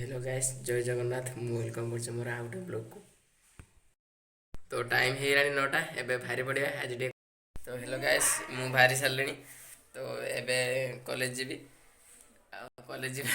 Hello guys जय जगन्नाथ मु welcome कर मोर आउट ब्लॉग को। तो टाइम हो गलानी 9टा एबे भारी पड़िया आज डे। तो हेलो गाइस मु भारी सारे तो एबे कॉलेज जीवी कॉलेज जीवा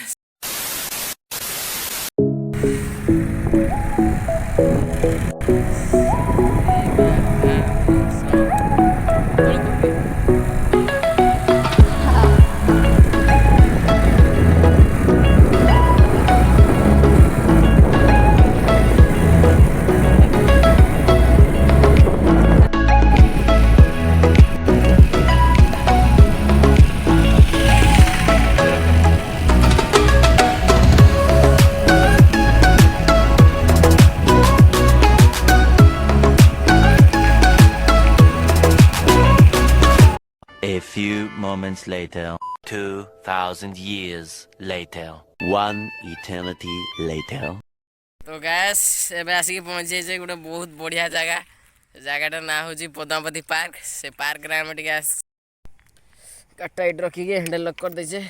A few moments later, 2,000 years later, one eternity later. तो गैस एबे आसिक पहुंचे जे गोटे बहुत बढ़िया जगह जगहटा ना हूँ पद्मावती पार्क से पार्क रे आम टे काटा इट रखिकी हैंडल लक कर देचे।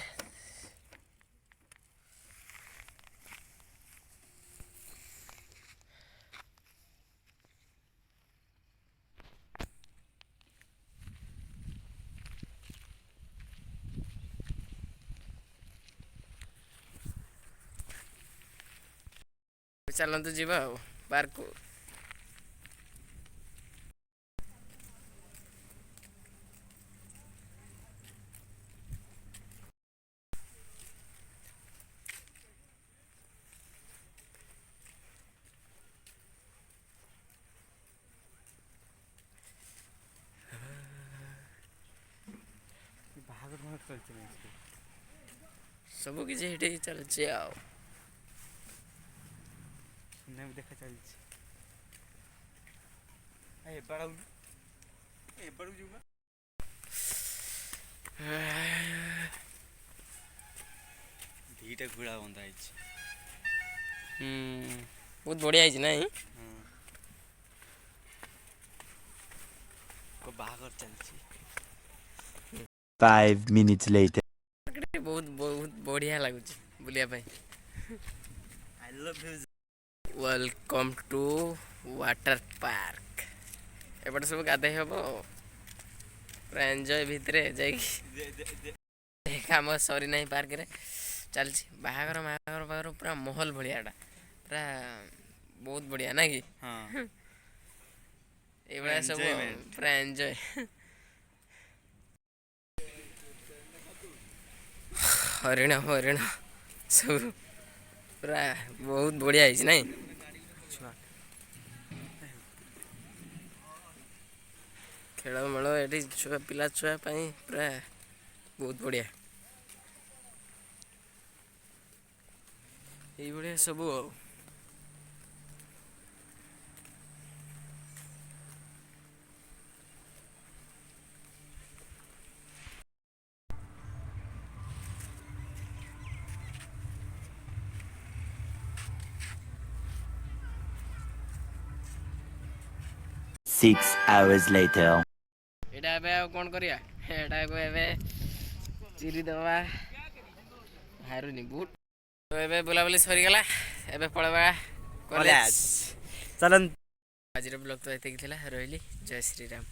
चलतु जीवा पार्क को। सब किसी हेटे चलছে आओ नहीं देखा चल ए बड़ा जुगा दीटा घोड़ा बंधा है। बहुत बढ़िया है नहीं को बाहर चलছি 5 minutes later. बहुत बहुत बढ़िया लगुच बुलिया भाई। I love you. Welcome to water park एपटे सब गाधे हम पूरा एंजॉय भितर जाम सरी ना पार्क रे चलছি बाहागर महागर पाखर पूरा महल भायाटा पूरा बहुत बढ़िया ना कि हाँ ये सब पूरा एंजॉय हरिण हरिण सब पूरा बहुत बढ़िया है नहीं खेल मेल ये छुआ पिला छुआ पूरा बहुत बढ़िया ये सब। 6 hours later. एटा एबे कोन करिया एटा को एबे चिरी दवा हारुनी बूट तो एबे बुला बुली सरी गला एबे पळबा कॉलेज चलन आज ब्लॉग तो एते थिला रहली जय श्री राम।